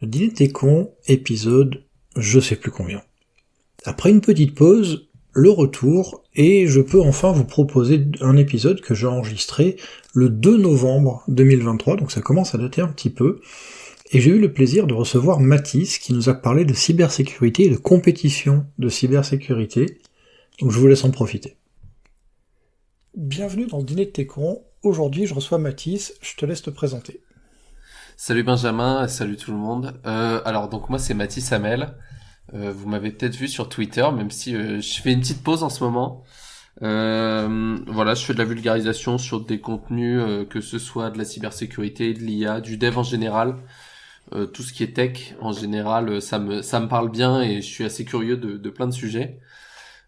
Le dîner des cons, épisode je sais plus combien. Après une petite pause, le retour, et je peux enfin vous proposer un épisode que j'ai enregistré le 2 novembre 2023, donc ça commence à dater un petit peu, et j'ai eu le plaisir de recevoir Mathis qui nous a parlé de cybersécurité et de compétition de cybersécurité, donc je vous laisse en profiter. Bienvenue dans le dîner de tes cons, aujourd'hui je reçois Mathis, je te laisse te présenter. Salut Benjamin, salut tout le monde. Alors donc moi c'est Mathis Hamel. Vous m'avez peut-être vu sur Twitter, même si je fais une petite pause en ce moment. Voilà, je fais de la vulgarisation sur des contenus, que ce soit de la cybersécurité, de l'IA, du dev en général, tout ce qui est tech en général, ça me parle bien et je suis assez curieux de plein de sujets.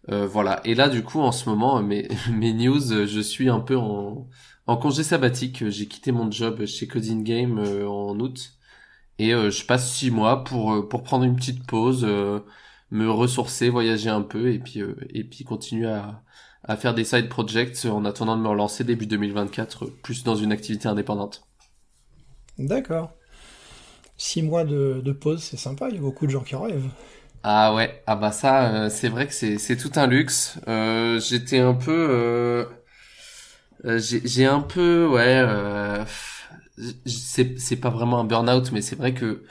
Voilà. Et là, du coup, en ce moment, mes news, je suis un peu en congé sabbatique. J'ai quitté mon job chez Coding Game en août. Et je passe 6 mois pour prendre une petite pause, me ressourcer, voyager un peu et puis continuer à faire des side projects en attendant de me relancer début 2024, plus dans une activité indépendante. D'accord. 6 mois de pause, c'est sympa, il y a beaucoup de gens qui en rêvent. Ah ouais, ah bah ça, c'est vrai que c'est tout un luxe. J'étais un peu, j'ai un peu, ouais, c'est pas vraiment un burn-out, mais c'est vrai que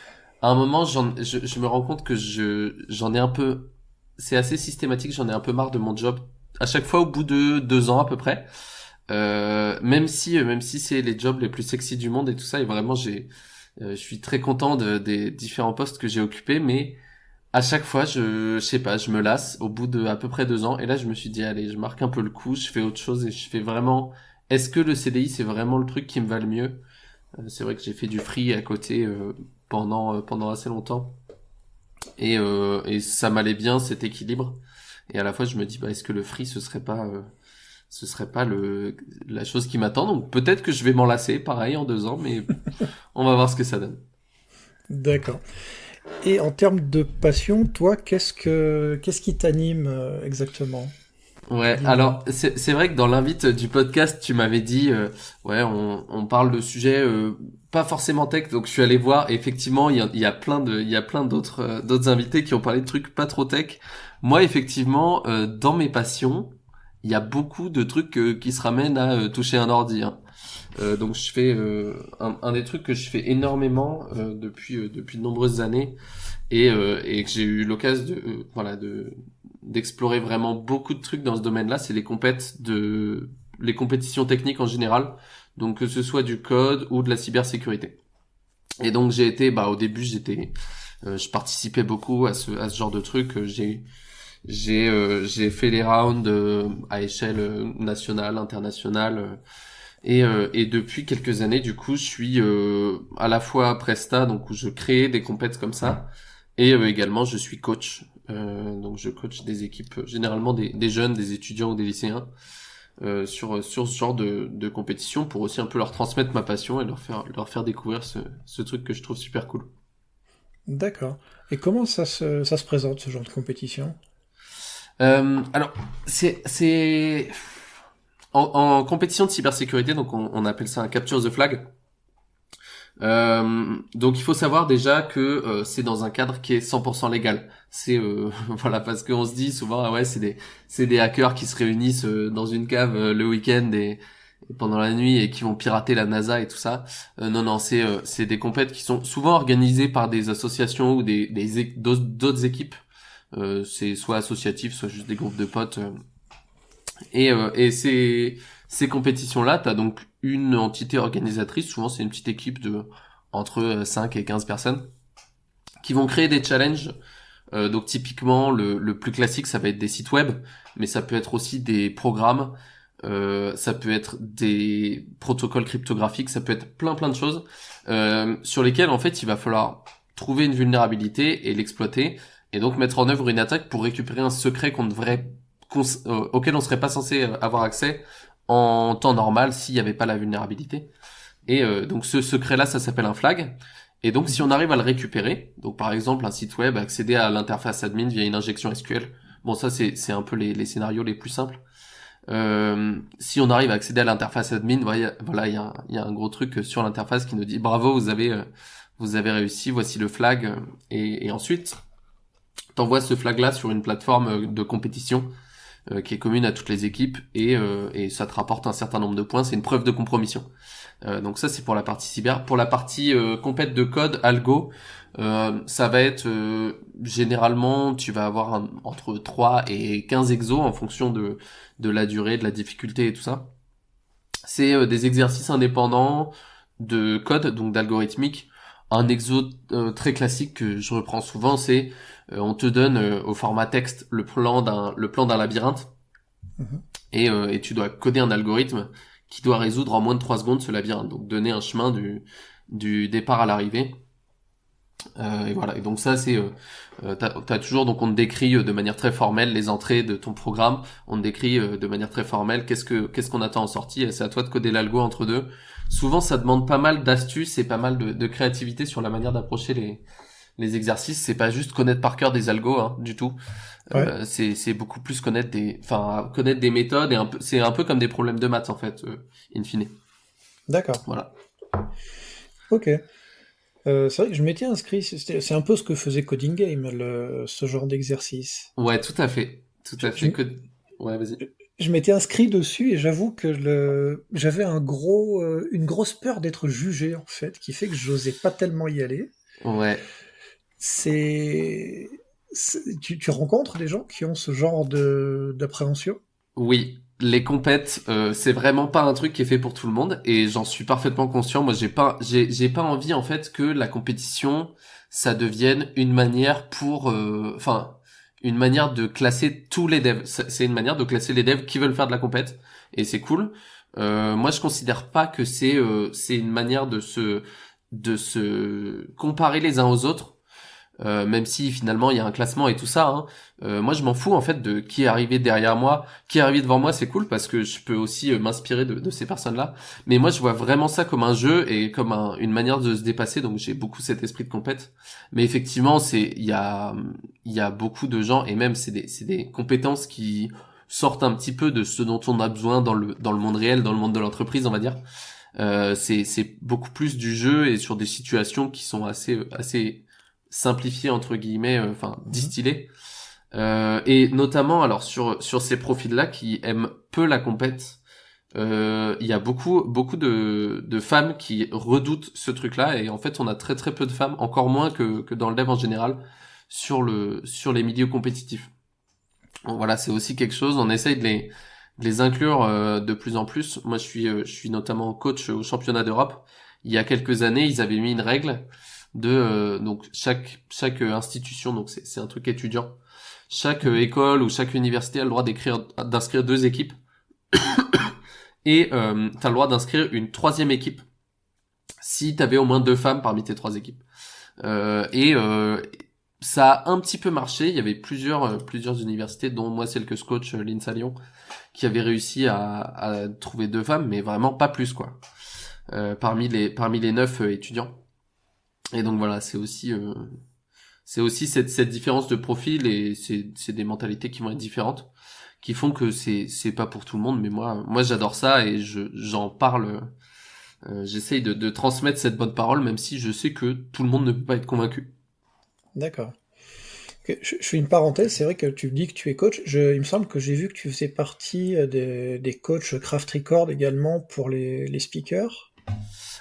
à un moment, je me rends compte que j'en ai un peu, c'est assez systématique, j'en ai un peu marre de mon job. À chaque fois, au bout de 2 ans à peu près, même si c'est les jobs les plus sexy du monde et tout ça, et vraiment je suis très content des différents postes que j'ai occupés, mais à chaque fois, je sais pas, je me lasse au bout de à peu près 2 ans. Et là, je me suis dit, allez, je marque un peu le coup, je fais autre chose et je fais vraiment. Est-ce que le CDI, c'est vraiment le truc qui me va le mieux? C'est vrai que j'ai fait du free à côté pendant assez longtemps et ça m'allait bien cet équilibre. Et à la fois, je me dis, bah, est-ce que le free, ce serait pas la chose qui m'attend? Donc peut-être que je vais m'en lasser, pareil, en 2 ans, mais on va voir ce que ça donne. D'accord. Et en termes de passion, toi, qu'est-ce qui t'anime exactement? Ouais, Dis-moi. alors c'est vrai que dans l'invite du podcast, tu m'avais dit ouais, on parle de sujets pas forcément tech, donc je suis allé voir et effectivement, il y a plein d'autres d'autres invités qui ont parlé de trucs pas trop tech. Moi, effectivement, dans mes passions, il y a beaucoup de trucs qui se ramènent à toucher un ordi, hein. Donc je fais un des trucs que je fais énormément depuis de nombreuses années et que j'ai eu l'occasion de voilà de d'explorer vraiment beaucoup de trucs dans ce domaine-là, c'est les compétitions techniques en général, donc que ce soit du code ou de la cybersécurité. Et donc j'ai été, bah au début je participais beaucoup à ce genre de trucs. J'ai fait les rounds à échelle nationale, internationale. Et depuis quelques années, du coup, je suis à la fois à Presta, donc où je crée des compètes comme ça, et également je suis coach. Donc je coach des équipes, généralement des jeunes, des étudiants ou des lycéens, sur ce genre de compétition pour aussi un peu leur transmettre ma passion et leur faire découvrir ce truc que je trouve super cool. D'accord. Et comment ça se présente, ce genre de compétition? Alors, c'est en compétition de cybersécurité, donc on appelle ça un capture the flag. Donc il faut savoir déjà que c'est dans un cadre qui est 100% légal. C'est voilà, parce qu'on se dit souvent ah ouais, c'est des hackers qui se réunissent dans une cave le week-end et pendant la nuit et qui vont pirater la NASA et tout ça. Non non, c'est des compètes qui sont souvent organisées par des associations ou d'autres équipes. C'est soit associatif, soit juste des groupes de potes. Et ces compétitions-là, t'as donc une entité organisatrice, souvent c'est une petite équipe de entre 5 et 15 personnes, qui vont créer des challenges. Donc typiquement, le plus classique, ça va être des sites web, mais ça peut être aussi des programmes, ça peut être des protocoles cryptographiques, ça peut être plein de choses sur lesquelles en fait il va falloir trouver une vulnérabilité et l'exploiter, et donc mettre en œuvre une attaque pour récupérer un secret auquel on serait pas censé avoir accès en temps normal s'il n'y avait pas la vulnérabilité. Et donc ce secret-là, ça s'appelle un flag. Et donc si Mhm. on arrive à le récupérer, donc par exemple un site web, accéder à l'interface admin via une injection SQL, bon ça c'est un peu les scénarios les plus simples. Si on arrive à accéder à l'interface admin, voilà il y a un gros truc sur l'interface qui nous dit bravo, vous avez réussi, voici le flag, et ensuite, t'envoies ce flag-là sur une plateforme de compétition qui est commune à toutes les équipes, et ça te rapporte un certain nombre de points, c'est une preuve de compromission. Donc ça, c'est pour la partie cyber. Pour la partie compète de code, algo, ça va être généralement, tu vas avoir entre 3 et 15 exos en fonction de la durée, de la difficulté et tout ça. C'est des exercices indépendants de code, donc d'algorithmique. Un exo très classique que je reprends souvent, c'est on te donne au format texte le plan d'un labyrinthe, Mhm. et tu dois coder un algorithme qui doit résoudre en moins de 3 secondes ce labyrinthe, donc donner un chemin du départ à l'arrivée. Et voilà. Et donc ça, t'as toujours, donc on te décrit de manière très formelle les entrées de ton programme. On te décrit de manière très formelle qu'est-ce qu'on attend en sortie. Et c'est à toi de coder l'algo entre deux. Souvent, ça demande pas mal d'astuces et pas mal de créativité sur la manière d'approcher les exercices. C'est pas juste connaître par cœur des algos, hein, du tout. Ouais, C'est beaucoup plus connaître des méthodes, et c'est un peu comme des problèmes de maths en fait, in fine. d'accord. Voilà. Ok. C'est vrai que je m'étais inscrit, c'est un peu ce que faisait Coding Game, ce genre d'exercice. Ouais, tout à fait, tout Je, à je fait. Ouais, vas-y. je m'étais inscrit dessus et j'avoue que j'avais une grosse peur d'être jugé en fait, qui fait que j'osais pas tellement y aller. Ouais. C'est, tu rencontres des gens qui ont ce genre d'appréhension? Oui, les compètes, c'est vraiment pas un truc qui est fait pour tout le monde, et j'en suis parfaitement conscient. Moi, j'ai pas envie en fait que la compétition, ça devienne une manière une manière de classer tous les devs. C'est une manière de classer les devs qui veulent faire de la compète, et c'est cool. Moi, je considère pas que c'est une manière de se comparer les uns aux autres. Même si finalement il y a un classement et tout ça, hein. Moi je m'en fous en fait de qui est arrivé derrière moi, qui est arrivé devant moi, c'est cool parce que je peux aussi m'inspirer de ces personnes-là. Mais moi je vois vraiment ça comme un jeu et comme une manière de se dépasser, donc j'ai beaucoup cet esprit de compète. Mais effectivement il y a beaucoup de gens, et même c'est des compétences qui sortent un petit peu de ce dont on a besoin dans le monde réel, dans le monde de l'entreprise, on va dire. C'est beaucoup plus du jeu et sur des situations qui sont assez simplifiées entre guillemets, Mhm. distillées. Et notamment alors sur ces profils-là qui aiment peu la compète, il y a beaucoup de femmes qui redoutent ce truc-là, et en fait on a très très peu de femmes, encore moins que dans le dev en général, sur les milieux compétitifs. Donc voilà, c'est aussi quelque chose, on essaye de les inclure de plus en plus. Moi, je suis notamment coach au championnat d'Europe. Il y a quelques années, ils avaient mis une règle donc chaque institution, donc c'est un truc étudiant. Chaque Mhm. école ou chaque université a le droit d'inscrire 2 équipes, et t'as le droit d'inscrire une troisième équipe si t'avais au moins 2 femmes parmi tes 3 équipes. Et ça a un petit peu marché. Il y avait plusieurs universités, dont moi celle que je coach, l'INSA Lyon, qui avait réussi à trouver 2 femmes, mais vraiment pas plus quoi. Parmi les 9 étudiants. Et donc voilà, c'est aussi cette différence de profil, et c'est des mentalités qui vont être différentes, qui font que c'est pas pour tout le monde. Mais moi j'adore ça, et j'en parle. J'essaye de transmettre cette bonne parole, même si je sais que tout le monde ne peut pas être convaincu. D'accord. Ok, je fais une parenthèse, c'est vrai que tu dis que tu es coach. Il me semble que j'ai vu que tu faisais partie des coachs Craft Record également pour les speakers,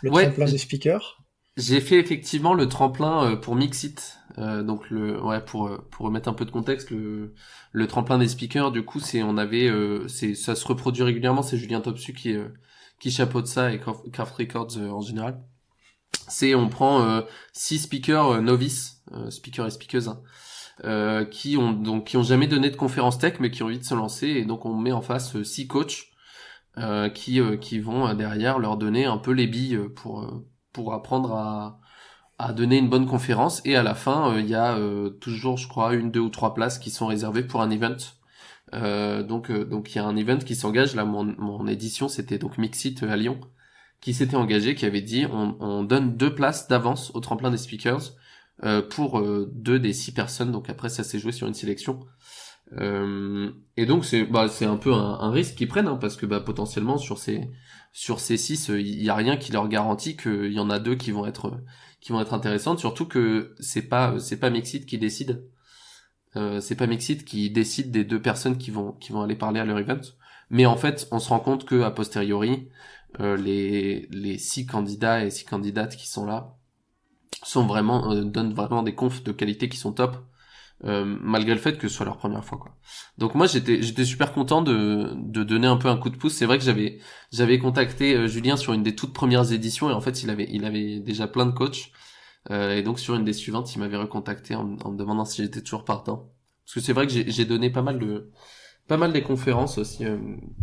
le Ouais, tremplin des speakers. j'ai fait effectivement le tremplin pour Mixit. Donc pour remettre un peu de contexte, le tremplin des speakers, du coup, ça se reproduit régulièrement. C'est Julien Topsu qui chapeaute ça, et Craft Records en général. On prend 6 speakers novices, speakers et speakeuses, hein, qui ont jamais donné de conférence tech, mais qui ont envie de se lancer, et donc on met en face 6 coachs qui vont derrière leur donner un peu les billes pour apprendre à donner une bonne conférence. Et à la fin, il y a toujours, je crois, 1, 2 ou 3 places qui sont réservées pour un event. Donc il y a un event qui s'engage. Là, mon édition, c'était donc Mixit à Lyon, qui s'était engagé, qui avait dit on donne 2 places d'avance au tremplin des speakers pour 2 des 6 personnes. Donc après, ça s'est joué sur une sélection. Et donc c'est un peu un risque qu'ils prennent, hein, parce que potentiellement sur ces 6, il y a rien qui leur garantit qu'il y en a 2 qui vont être intéressantes, surtout que c'est pas Mixit qui décide. C'est pas Mixit qui décide des 2 personnes qui vont aller parler à leur event. Mais en fait, on se rend compte que a posteriori, les 6 candidats et 6 candidates qui sont là sont vraiment donnent vraiment des confs de qualité qui sont top, malgré le fait que ce soit leur première fois, quoi. Donc moi j'étais super content de donner un peu un coup de pouce. C'est vrai que j'avais contacté Julien sur une des toutes premières éditions, et en fait il avait déjà plein de coachs, et donc sur une des suivantes il m'avait recontacté en me demandant si j'étais toujours partant, parce que c'est vrai que j'ai donné pas mal des conférences aussi,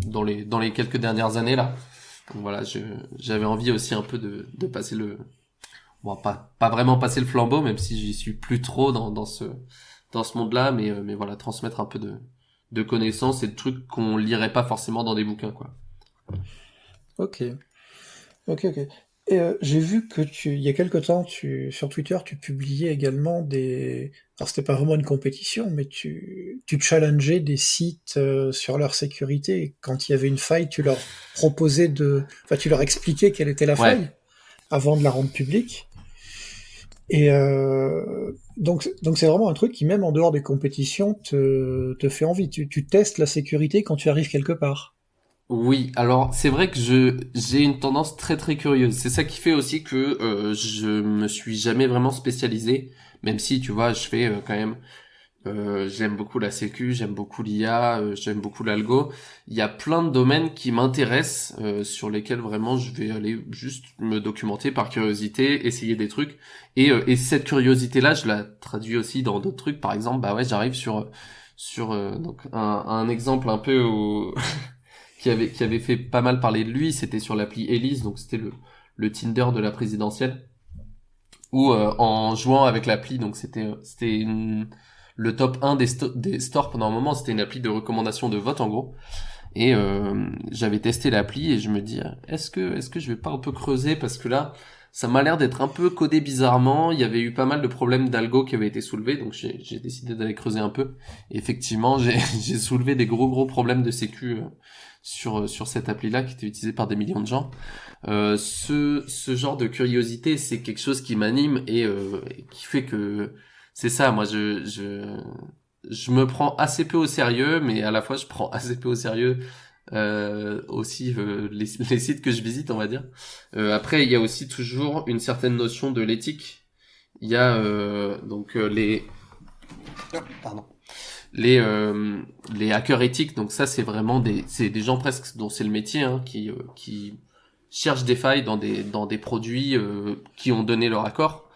dans les quelques dernières années là. Donc voilà, j'avais envie aussi un peu de passer pas vraiment passer le flambeau, même si j'y suis plus trop dans ce monde-là, mais voilà, transmettre un peu de connaissances et de trucs qu'on lirait pas forcément dans des bouquins, quoi. Ok. Et j'ai vu que il y a quelque temps, sur Twitter, tu publiais également alors c'était pas vraiment une compétition, mais tu challengeais des sites sur leur sécurité. Et quand il y avait une faille, tu leur proposais enfin, tu leur expliquais quelle était la faille Ouais. avant de la rendre publique. Et donc c'est vraiment un truc qui, même en dehors des compétitions, te fait envie. Tu testes la sécurité quand tu arrives quelque part. Oui, alors c'est vrai que j'ai une tendance très très curieuse. C'est ça qui fait aussi que je me suis jamais vraiment spécialisé, même si tu vois, je fais quand même. J'aime beaucoup la sécu, j'aime beaucoup l'IA, j'aime beaucoup l'algo. Il y a plein de domaines qui m'intéressent, sur lesquels vraiment je vais aller juste me documenter par curiosité, essayer des trucs. Et cette curiosité-là, je la traduis aussi dans d'autres trucs. Par exemple, j'arrive sur donc un exemple un peu qui avait fait pas mal parler de lui. C'était sur l'appli Elise, donc c'était le Tinder de la présidentielle. Où en jouant avec l'appli, donc c'était le top 1 des stores pendant un moment. C'était une appli de recommandation de vote en gros. Et j'avais testé l'appli et je me dis, est-ce que je vais pas un peu creuser, parce que là ça m'a l'air d'être un peu codé bizarrement. Il y avait eu pas mal de problèmes d'algo qui avaient été soulevés, donc j'ai décidé d'aller creuser un peu. Et effectivement, j'ai soulevé des gros problèmes de sécu sur cette appli-là qui était utilisée par des millions de gens. Ce genre de curiosité, c'est quelque chose qui m'anime, et qui fait que c'est ça. Moi, je me prends assez peu au sérieux, mais à la fois je prends assez peu au sérieux aussi les sites que je visite, on va dire. Après, il y a aussi toujours une certaine notion de l'éthique. Il y a donc pardon, les hackers éthiques. Donc ça, c'est vraiment c'est des gens presque dont c'est le métier, hein, qui cherchent des failles dans des produits qui ont donné leur accord,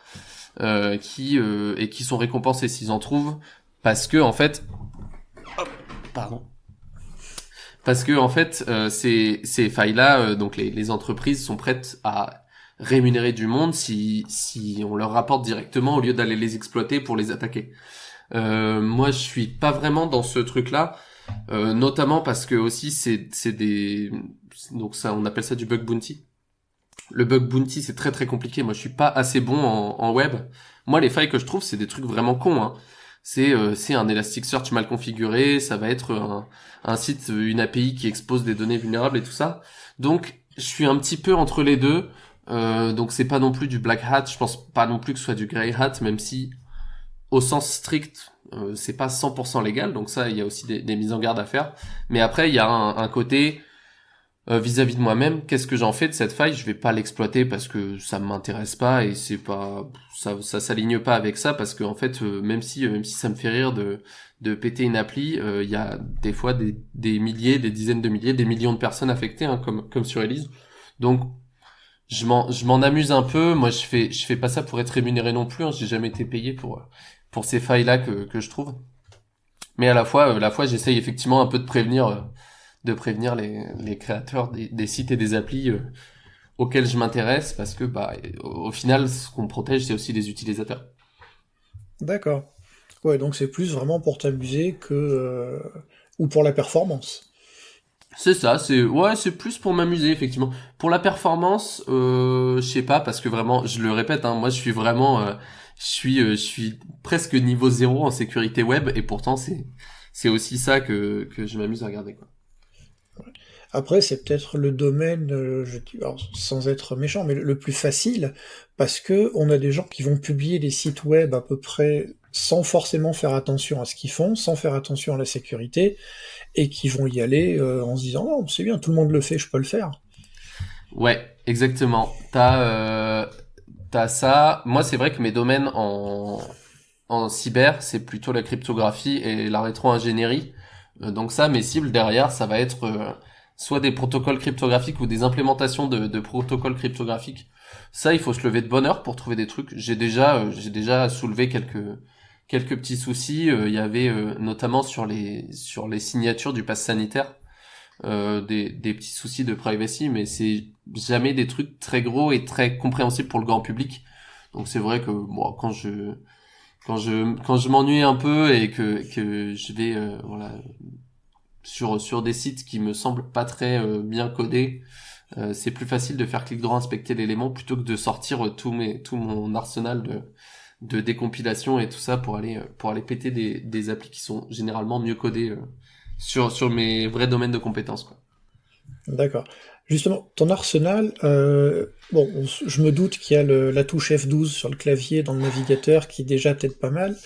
et qui sont récompensés s'ils en trouvent, parce que en fait, pardon. Parce que en fait, ces failles-là, donc les entreprises sont prêtes à rémunérer du monde si on leur rapporte directement, au lieu d'aller les exploiter pour les attaquer. Moi, je suis pas vraiment dans ce truc-là, notamment parce que aussi donc ça, on appelle ça du bug bounty. Le bug bounty, c'est très très compliqué. Moi, je suis pas assez bon en web. Moi, les failles que je trouve, c'est des trucs vraiment cons, hein. C'est un Elasticsearch mal configuré, ça va être un site, une API qui expose des données vulnérables et tout ça. Donc, je suis un petit peu entre les deux. Donc, c'est pas non plus du black hat. Je pense pas non plus que ce soit du grey hat, même si, au sens strict, c'est pas 100% légal. Donc ça, il y a aussi des mises en garde à faire. Mais après, il y a un côté vis-à-vis de moi-même, qu'est-ce que j'en fais de cette faille? Je vais pas l'exploiter parce que ça m'intéresse pas, et c'est pas ça s'aligne pas avec ça, parce que en fait, même si ça me fait rire de péter une appli, il y a des fois des milliers, des dizaines de milliers, des millions de personnes affectées, hein, comme sur Elise. Donc je m'en amuse un peu. Moi, je fais pas ça pour être rémunéré non plus, hein. J'ai jamais été payé pour ces failles-là que je trouve. Mais à la fois j'essaye effectivement un peu de prévenir les créateurs des sites et des applis auxquels je m'intéresse, parce que au final, ce qu'on protège, c'est aussi les utilisateurs. D'accord. Ouais, donc c'est plus vraiment pour t'amuser ou pour la performance. C'est ça, c'est plus pour m'amuser, effectivement. Pour la performance, je sais pas, parce que vraiment, je le répète, hein, moi je suis vraiment je suis presque niveau 0 en sécurité web, et pourtant c'est aussi ça que je m'amuse à regarder, quoi. Après, c'est peut-être le domaine, alors, sans être méchant, mais le plus facile, parce que on a des gens qui vont publier des sites web à peu près sans forcément faire attention à ce qu'ils font, sans faire attention à la sécurité, et qui vont y aller en se disant «Oh, c'est bien, tout le monde le fait, je peux le faire». Ouais, exactement. T'as ça. Moi, c'est vrai que mes domaines en cyber, c'est plutôt la cryptographie et la rétro-ingénierie. Donc ça, mes cibles derrière, ça va être soit des protocoles cryptographiques ou des implémentations de protocoles cryptographiques. Ça, il faut se lever de bonne heure pour trouver des trucs. J'ai déjà soulevé quelques petits soucis. Il y avait notamment sur les signatures du pass sanitaire des petits soucis de privacy, mais c'est jamais des trucs très gros et très compréhensibles pour le grand public. Donc c'est vrai que moi, quand je m'ennuie un peu et que je vais voilà sur des sites qui me semblent pas très bien codés, c'est plus facile de faire clic droit inspecter l'élément plutôt que de sortir tout mon arsenal de décompilation et tout ça pour aller péter des applis qui sont généralement mieux codées sur mes vrais domaines de compétences, quoi. D'accord. Justement, ton arsenal, bon, je me doute qu'il y a la touche F12 sur le clavier dans le navigateur qui déjà t'aide pas mal,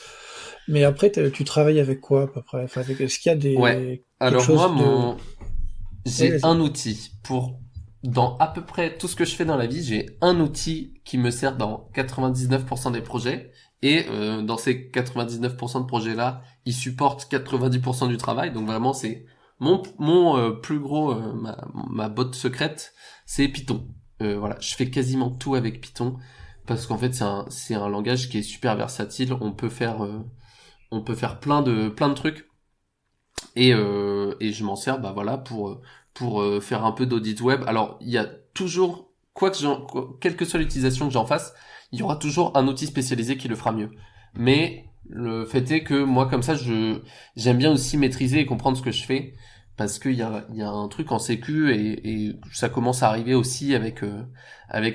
mais après, tu travailles avec quoi à peu près? Enfin, est-ce qu'il y a Ouais. quelque Alors moi, chose de... Oui, j'ai vas-y. un outil dans à peu près tout ce que je fais dans la vie, j'ai un outil qui me sert dans 99% des projets. Et dans ces 99% de projets-là, il supporte 90% du travail. Donc vraiment, c'est mon plus gros, ma botte secrète, c'est Python. Voilà, je fais quasiment tout avec Python parce qu'en fait, c'est un langage qui est super versatile. On peut faire plein de trucs. Et je m'en sers bah voilà pour faire un peu d'audit web. Alors il y a toujours quelle que soit l'utilisation que j'en fasse, il y aura toujours un outil spécialisé qui le fera mieux. Mais le fait est que moi comme ça j'aime bien aussi maîtriser et comprendre ce que je fais parce qu'il y a un truc en sécu et ça commence à arriver aussi avec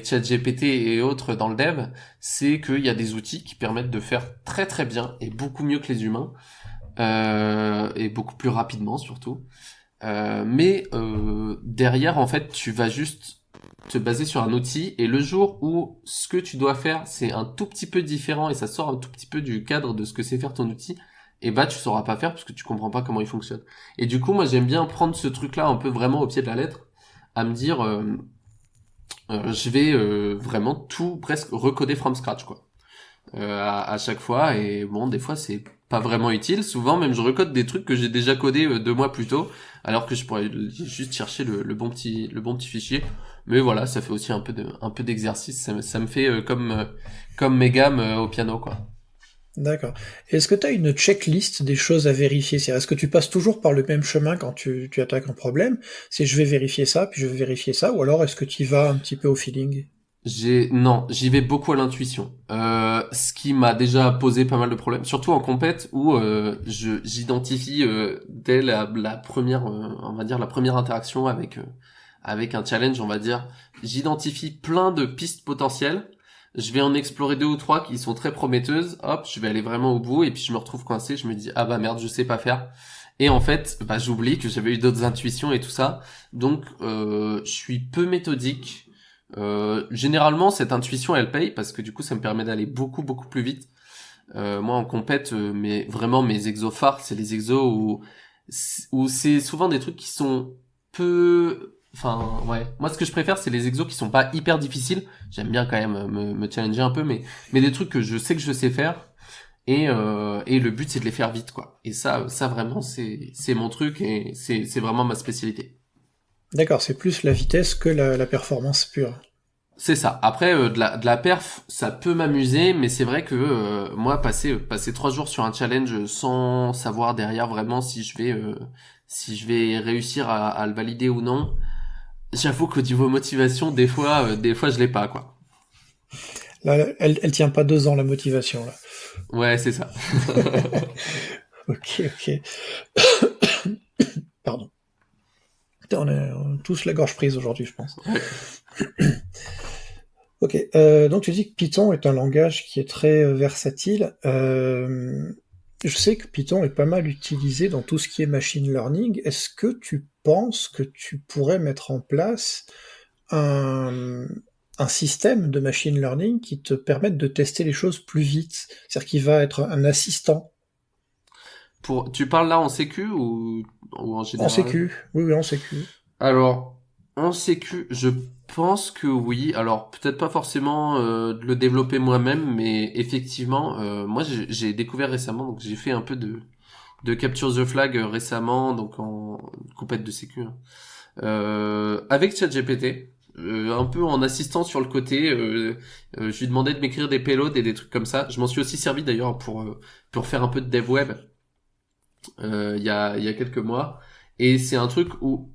ChatGPT et autres dans le dev, c'est qu'il y a des outils qui permettent de faire très très bien et beaucoup mieux que les humains et beaucoup plus rapidement surtout. Mais derrière, en fait, tu vas juste te baser sur un outil et le jour où ce que tu dois faire, c'est un tout petit peu différent et ça sort un tout petit peu du cadre de ce que c'est faire ton outil, et bah tu sauras pas faire parce que tu comprends pas comment il fonctionne. Et du coup, moi j'aime bien prendre ce truc-là un peu vraiment au pied de la lettre, à me dire je vais vraiment tout presque recoder from scratch quoi. À chaque fois et bon des fois c'est pas vraiment utile, souvent même je recode des trucs que j'ai déjà codés 2 mois plus tôt alors que je pourrais juste chercher le bon petit fichier, mais voilà ça fait aussi un peu d'exercice, ça me fait comme mes gammes au piano quoi. D'accord. Est-ce que tu as une checklist des choses à vérifier? C'est-à-dire, est-ce que tu passes toujours par le même chemin quand tu attaques un problème? C'est je vais vérifier ça, puis je vais vérifier ça, ou alors est-ce que tu y vas un petit peu au feeling? Non, j'y vais beaucoup à l'intuition. Ce qui m'a déjà posé pas mal de problèmes, surtout en compète où j'identifie dès la première, on va dire la première interaction avec un challenge, on va dire, j'identifie plein de pistes potentielles. Je vais en explorer 2 ou 3 qui sont très prometteuses. Hop, je vais aller vraiment au bout et puis je me retrouve coincé. Je me dis ah bah merde, je sais pas faire. Et en fait, bah j'oublie que j'avais eu d'autres intuitions et tout ça. Donc je suis peu méthodique. Généralement, cette intuition, elle paye parce que du coup, ça me permet d'aller beaucoup plus vite. Moi, en compète, mais vraiment mes exos phares, c'est les exos où c'est souvent des trucs qui sont peu. Enfin, ouais. Moi, ce que je préfère, c'est les exos qui sont pas hyper difficiles. J'aime bien quand même me challenger un peu, mais des trucs que je sais que je sais faire. Et le but, c'est de les faire vite, quoi. Et ça vraiment, c'est mon truc et c'est vraiment ma spécialité. D'accord, c'est plus la vitesse que la performance pure. C'est ça. Après, de la perf, ça peut m'amuser, mais c'est vrai que moi, passer 3 jours sur un challenge sans savoir derrière vraiment si je vais réussir à le valider ou non, j'avoue qu'au niveau motivation, des fois, je l'ai pas, quoi. Là, elle tient pas 2 ans, la motivation, là. Ouais, c'est ça. Ok, ok. Pardon. Putain, on a tous la gorge prise aujourd'hui, je pense. Ouais. Ok, donc tu dis que Python est un langage qui est très versatile. Je sais que Python est pas mal utilisé dans tout ce qui est machine learning. Est-ce que tu penses que tu pourrais mettre en place un, un système de machine learning qui te permette de tester les choses plus vite? C'est-à-dire qu'il va être un assistant Tu parles là en sécu ou en en général? sécu. Oui, oui, en sécu. Alors, en sécu, je pense que oui. Alors, peut-être pas forcément de le développer moi-même, mais effectivement, moi j'ai découvert récemment, donc j'ai fait un peu de Capture the Flag récemment, donc en compète de sécu, hein. Avec ChatGPT, un peu en assistant sur le côté. Je lui demandais de m'écrire des payloads et des trucs comme ça. Je m'en suis aussi servi d'ailleurs pour faire un peu de dev web il y a quelques mois. Et c'est un truc où,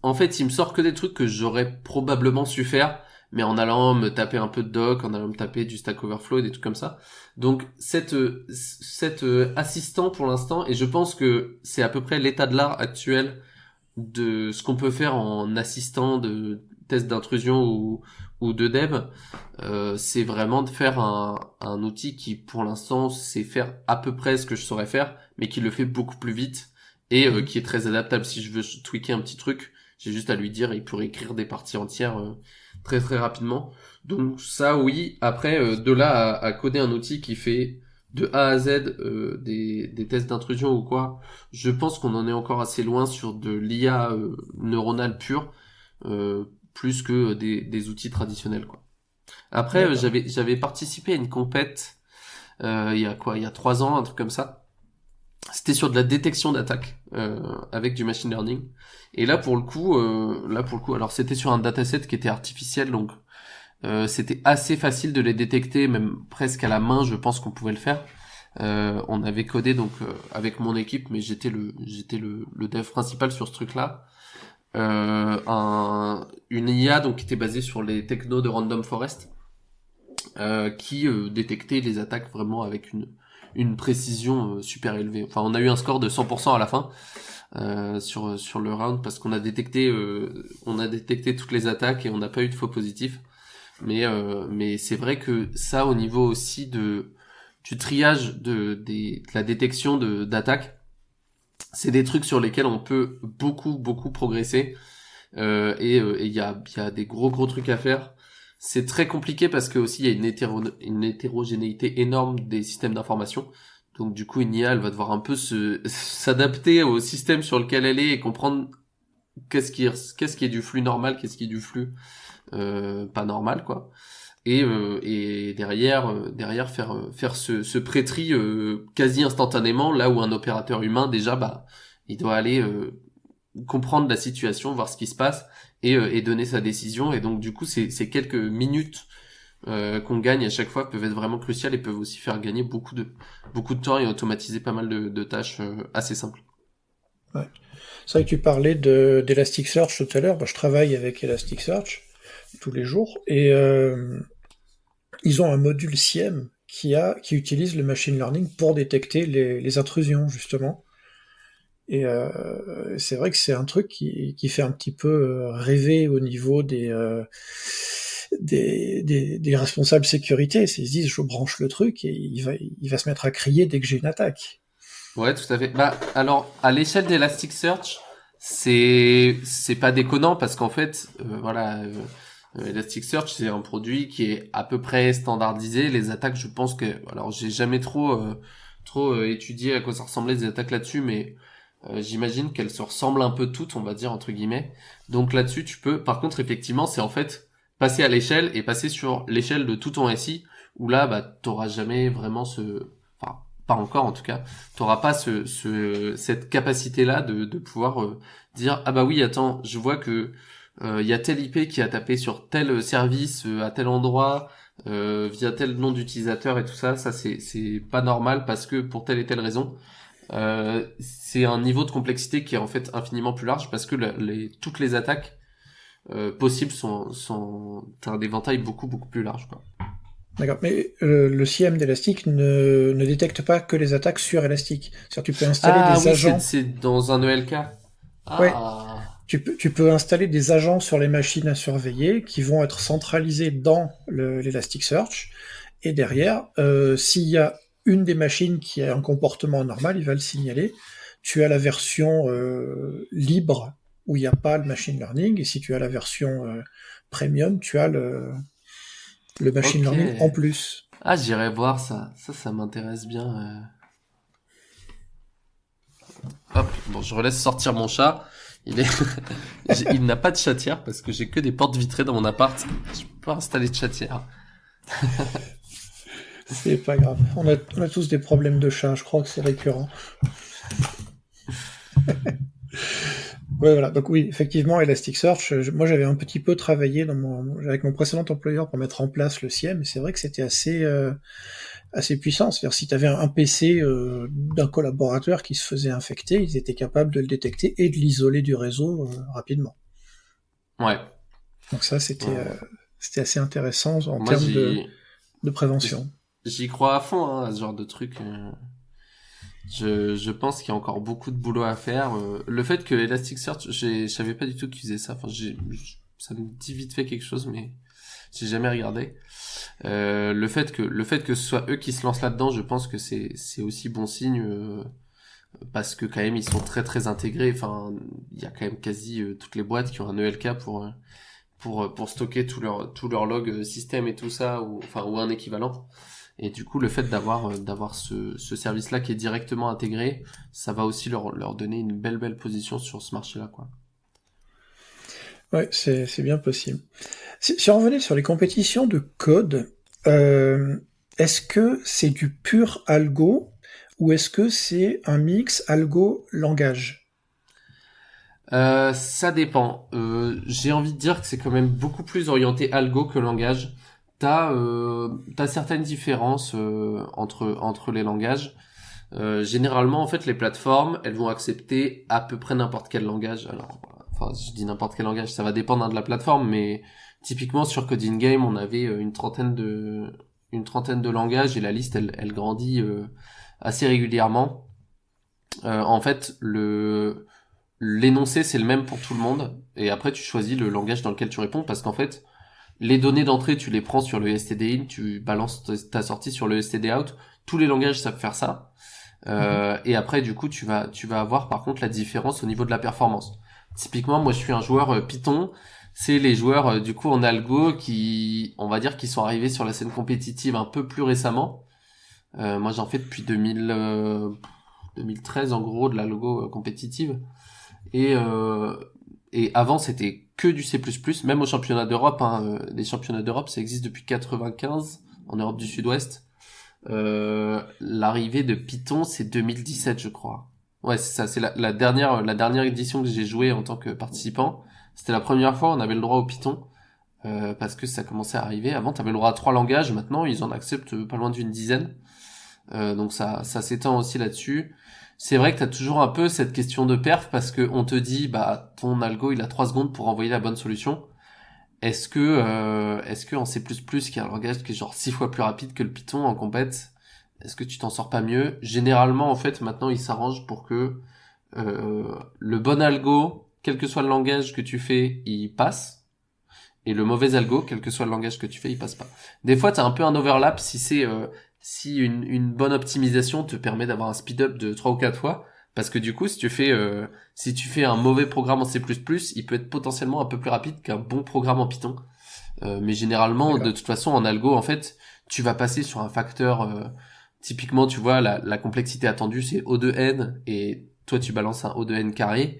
en fait, il me sort que des trucs que j'aurais probablement su faire, mais en allant me taper un peu de doc, en allant me taper du Stack Overflow, des trucs comme ça. Donc, cette assistant pour l'instant, et je pense que c'est à peu près l'état de l'art actuel de ce qu'on peut faire en assistant de test d'intrusion ou de dev, c'est vraiment de faire un outil qui, pour l'instant, sait faire à peu près ce que je saurais faire, mais qui le fait beaucoup plus vite et qui est très adaptable. Si je veux tweaker un petit truc, j'ai juste à lui dire, il pourrait écrire des parties entières très très rapidement. Donc ça, oui. Après, de là à coder un outil qui fait de A à Z des tests d'intrusion ou quoi, je pense qu'on en est encore assez loin sur de l'IA neuronale pure, plus que des outils traditionnels, quoi. Après, D'accord. j'avais participé à une compète il y a 3 ans, un truc comme ça. C'était sur de la détection d'attaque avec du machine learning. Et là pour le coup, alors c'était sur un dataset qui était artificiel, donc c'était assez facile de les détecter, même presque à la main, je pense qu'on pouvait le faire. On avait codé donc avec mon équipe, mais j'étais le dev principal sur ce truc-là. Une IA donc qui était basée sur les technos de Random Forest, qui détectait les attaques vraiment avec une précision super élevée. Enfin, on a eu un score de 100% à la fin sur le round parce qu'on a détecté toutes les attaques et on n'a pas eu de faux positifs. Mais c'est vrai que ça, au niveau aussi du triage de la détection d'attaques, c'est des trucs sur lesquels on peut beaucoup beaucoup progresser. Et il y a des gros trucs à faire. C'est très compliqué parce que aussi il y a une hétérogénéité énorme des systèmes d'information. Donc du coup une IA elle va devoir un peu s'adapter au système sur lequel elle est et comprendre qu'est-ce qui est du flux normal, qu'est-ce qui est du flux pas normal, quoi. Et derrière faire ce pré-tri quasi instantanément, là où un opérateur humain déjà bah il doit aller comprendre la situation, voir ce qui se passe et donner sa décision. Et donc du coup ces quelques minutes qu'on gagne à chaque fois peuvent être vraiment cruciales et peuvent aussi faire gagner beaucoup de temps et automatiser pas mal de tâches assez simples. Ouais. C'est vrai que tu parlais d'Elasticsearch tout à l'heure. Bah, je travaille avec Elasticsearch tous les jours et ils ont un module SIEM qui utilise le machine learning pour détecter les intrusions justement. Et c'est vrai que c'est un truc qui fait un petit peu rêver au niveau des responsables sécurité. Ils se disent je branche le truc et il va se mettre à crier dès que j'ai une attaque. Ouais, tout à fait. Bah, alors, à l'échelle d'Elasticsearch, c'est pas déconnant parce qu'en fait, voilà, Elasticsearch c'est un produit qui est à peu près standardisé. Les attaques, je pense que, alors, j'ai jamais trop étudié à quoi ça ressemblait des attaques là-dessus, mais j'imagine qu'elles se ressemblent un peu toutes, on va dire entre guillemets. Donc là-dessus, tu peux. Par contre, effectivement, c'est en fait passer à l'échelle et passer sur l'échelle de tout ton SI où là, bah, t'auras jamais vraiment enfin, pas encore en tout cas, t'auras pas cette capacité-là de pouvoir dire ah bah oui attends, je vois que il y a tel IP qui a tapé sur tel service à tel endroit via tel nom d'utilisateur et tout ça, c'est pas normal parce que pour telle et telle raison. C'est un niveau de complexité qui est en fait infiniment plus large parce que toutes les attaques possibles sont un éventail beaucoup plus large, quoi. D'accord. Mais le CIEM d'Elastic ne détecte pas que les attaques sur Elastic. C'est-à-dire tu peux installer Ah des oui, c'est agents. c'est dans un ELK. Ouais. Ah. Tu peux installer des agents sur les machines à surveiller qui vont être centralisés dans l'Elasticsearch. Et derrière, s'il y a une des machines qui a un comportement anormal, il va le signaler. Tu as la version libre où il n'y a pas le machine learning, et si tu as la version premium, tu as le machine Ok. learning en plus. Ah, j'irai voir ça. Ça m'intéresse bien. Hop, bon, je relaisse sortir mon chat. Il est, il n'a pas de chatière parce que j'ai que des portes vitrées dans mon appart. Je peux pas installer de chatière. C'est pas grave. On a tous des problèmes de chat, je crois que c'est récurrent. Ouais, voilà. Donc oui, effectivement, Elasticsearch, moi j'avais un petit peu travaillé avec mon précédent employeur pour mettre en place le SIEM, et c'est vrai que c'était assez puissant. C'est-à-dire si tu avais un PC d'un collaborateur qui se faisait infecter, ils étaient capables de le détecter et de l'isoler du réseau rapidement. Ouais. Donc ça, c'était assez intéressant en Moi, termes de prévention. j'y crois à fond, hein, à ce genre de truc. Je pense qu'il y a encore beaucoup de boulot à faire. Le fait que Elasticsearch, je savais pas du tout qu'ils faisaient ça. Enfin, ça me dit vite fait quelque chose, mais j'ai jamais regardé. Le fait que ce soit eux qui se lancent là-dedans, je pense que c'est aussi bon signe, parce que quand même ils sont très très intégrés. Enfin, il y a quand même quasi toutes les boîtes qui ont un ELK pour stocker tout leur log système et tout ça, ou un équivalent. Et du coup, le fait d'avoir ce service-là qui est directement intégré, ça va aussi leur donner une belle position sur ce marché-là, quoi. Ouais, c'est bien possible. Si on revenait sur les compétitions de code, est-ce que c'est du pur algo ou est-ce que c'est un mix algo-langage? Ça dépend. J'ai envie de dire que c'est quand même beaucoup plus orienté algo que langage. T'as certaines différences entre les langages. Généralement, en fait, les plateformes, elles vont accepter à peu près n'importe quel langage. Alors, enfin, je dis n'importe quel langage, ça va dépendre de la plateforme, mais typiquement sur Coding Game, on avait une trentaine de langages et la liste, elle grandit assez régulièrement. En fait, l'énoncé, c'est le même pour tout le monde, et après, tu choisis le langage dans lequel tu réponds, parce qu'en fait, les données d'entrée, tu les prends sur le std in, tu balances ta sortie sur le std out. Tous les langages savent faire ça. Et après, du coup, tu vas avoir par contre la différence au niveau de la performance. Typiquement, moi, je suis un joueur Python. C'est les joueurs du coup en algo qui, on va dire, qui sont arrivés sur la scène compétitive un peu plus récemment. Moi, j'en fais depuis 2013 en gros de l'algo compétitive. Et avant, c'était que du C++, même au championnat d'Europe. Hein, les championnats d'Europe, ça existe depuis 95 en Europe du Sud-Ouest. L'arrivée de Python, c'est 2017, je crois. Ouais, c'est ça. C'est la dernière édition que j'ai joué en tant que participant. C'était la première fois où on avait le droit au Python, parce que ça commençait à arriver. Avant, t'avais le droit à 3 langages. Maintenant, ils en acceptent pas loin d'une dizaine. Donc ça s'étend aussi là-dessus. C'est vrai que t'as toujours un peu cette question de perf parce que on te dit, bah, ton algo, il a 3 secondes pour envoyer la bonne solution. Est-ce que en C++, qui est un langage qui est genre 6 fois plus rapide que le Python en compète, est-ce que tu t'en sors pas mieux? Généralement, en fait, maintenant, il s'arrange pour que le bon algo, quel que soit le langage que tu fais, il passe. Et le mauvais algo, quel que soit le langage que tu fais, il passe pas. Des fois, t'as un peu un overlap si une bonne optimisation te permet d'avoir un speed-up de 3 ou 4 fois. Parce que du coup, si tu fais un mauvais programme en C++, il peut être potentiellement un peu plus rapide qu'un bon programme en Python. Mais généralement, de toute façon, en algo, en fait, tu vas passer sur un facteur, typiquement, tu vois, la complexité attendue, c'est O de n, et toi, tu balances un O de n carré.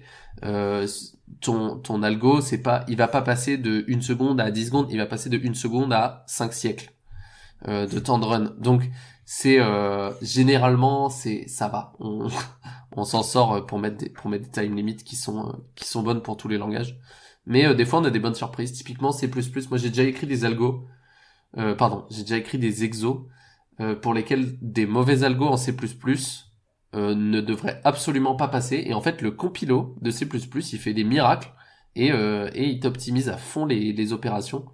Ton algo, il va pas passer de 1 seconde à 10 secondes, il va passer de 1 seconde à 5 siècles de temps de run. Donc, généralement, ça va. On s'en sort pour mettre des time limits qui sont bonnes pour tous les langages. Mais des fois, on a des bonnes surprises. Typiquement, C++, moi, j'ai déjà écrit des j'ai déjà écrit des exos pour lesquels des mauvais algos en C++ ne devraient absolument pas passer. Et en fait, le compilo de C++, il fait des miracles et il t'optimise à fond les opérations.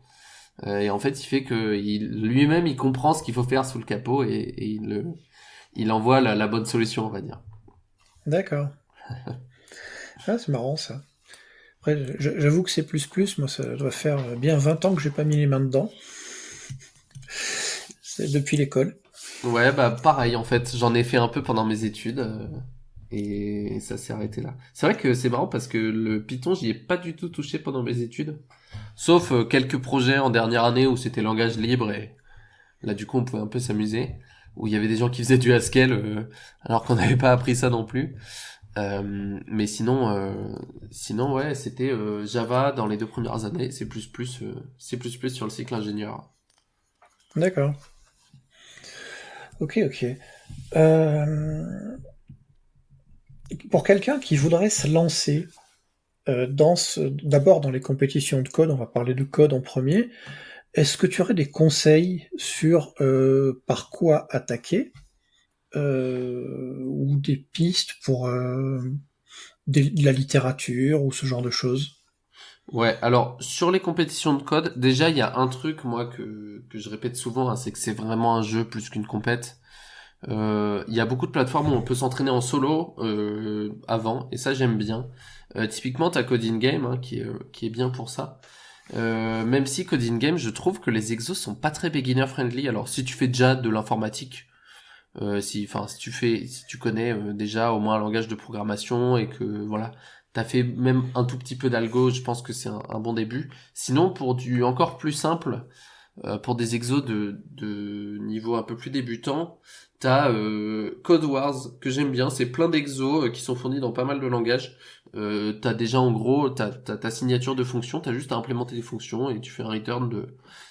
Et en fait, il fait que lui-même, il comprend ce qu'il faut faire sous le capot et il envoie la bonne solution, on va dire. D'accord. Ah, c'est marrant ça. Après, j'avoue que C++, moi, ça doit faire bien 20 ans que j'ai pas mis les mains dedans. C'est depuis l'école. Ouais, bah pareil en fait, j'en ai fait un peu pendant mes études et ça s'est arrêté là. C'est vrai que c'est marrant parce que le Python, j'y ai pas du tout touché pendant mes études, sauf quelques projets en dernière année où c'était langage libre et là du coup on pouvait un peu s'amuser, où il y avait des gens qui faisaient du Haskell alors qu'on n'avait pas appris ça non plus. Mais sinon ouais, c'était Java dans les 2 premières années, C++ sur le cycle ingénieur. D'accord. Ok, ok. Euh, pour quelqu'un qui voudrait se lancer d'abord dans les compétitions de code, on va parler de code en premier, est-ce que tu aurais des conseils sur par quoi attaquer ou des pistes pour de la littérature ou ce genre de choses? Ouais, alors sur les compétitions de code, déjà il y a un truc moi que je répète souvent, hein, c'est que c'est vraiment un jeu plus qu'une compète. Il y a beaucoup de plateformes où on peut s'entraîner en solo avant, et ça j'aime bien. Typiquement t'as Coding Game hein, qui est bien pour ça. Même si Coding Game, je trouve que les exos sont pas très beginner friendly. Alors si tu fais déjà de l'informatique, si tu connais déjà au moins un langage de programmation et que voilà, t'as fait même un tout petit peu d'algo, je pense que c'est un bon début. Sinon, pour du encore plus simple, pour des exos de niveau un peu plus débutant, t'as Code Wars que j'aime bien. C'est plein d'exos qui sont fournis dans pas mal de langages. T'as déjà en gros t'as ta signature de fonction, t'as juste à implémenter des fonctions et tu fais un return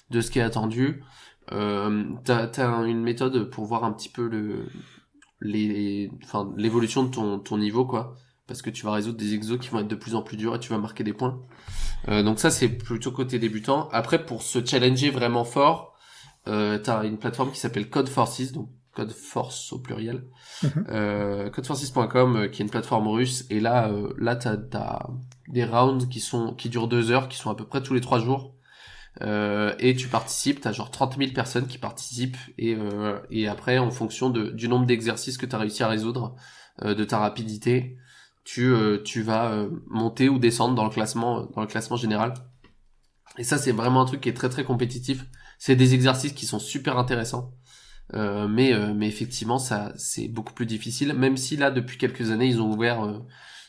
de ce qui est attendu. T'as une méthode pour voir un petit peu l'évolution de ton niveau, quoi. Parce que tu vas résoudre des exos qui vont être de plus en plus durs et tu vas marquer des points. Donc ça, c'est plutôt côté débutant. Après, pour se challenger vraiment fort, t'as une plateforme qui s'appelle Code Forces, donc Code Force au pluriel. Mhm. Codeforces.com, qui est une plateforme russe. Et là, t'as des rounds qui durent 2 heures, qui sont à peu près tous les 3 jours. Et tu participes, t'as genre 30 000 personnes qui participent et après en fonction du nombre d'exercices que t'as réussi à résoudre, de ta rapidité, tu vas monter ou descendre dans le classement général. Et ça c'est vraiment un truc qui est très très compétitif. C'est des exercices qui sont super intéressants, mais effectivement ça c'est beaucoup plus difficile. Même si là depuis quelques années ils ont ouvert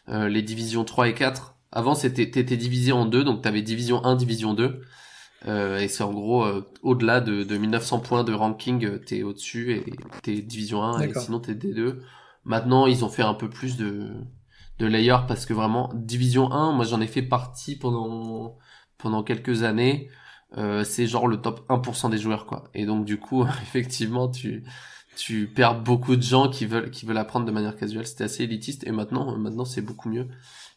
les divisions 3 et 4. Avant t'étais divisé en deux, donc t'avais division 1, division 2. Et c'est en gros au-delà de 1900 points de ranking, t'es au-dessus et t'es division 1 et D'accord. sinon t'es D2. Maintenant ils ont fait un peu plus de layers parce que vraiment division 1, moi j'en ai fait partie pendant quelques années. C'est genre le top 1% des joueurs quoi. Et donc du coup effectivement tu perds beaucoup de gens qui veulent apprendre de manière casuelle. C'était assez élitiste et maintenant c'est beaucoup mieux.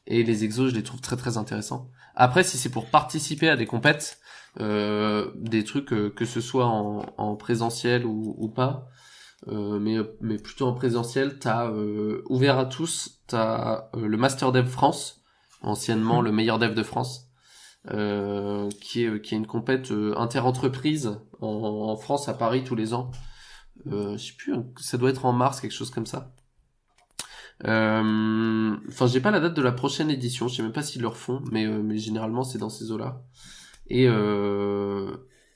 Et les exos je les trouve très très intéressants. Après si c'est pour participer à des compètes, des trucs que ce soit en présentiel ou pas, mais plutôt en présentiel, t'as ouvert à tous, t'as le Master Dev France, anciennement Mhm. le meilleur dev de France, qui est une compète inter-entreprise en France à Paris tous les ans. Je sais plus, ça doit être en mars, quelque chose comme ça. Enfin, j'ai pas la date de la prochaine édition, je sais même pas s'ils le refont, mais généralement c'est dans ces eaux-là. Et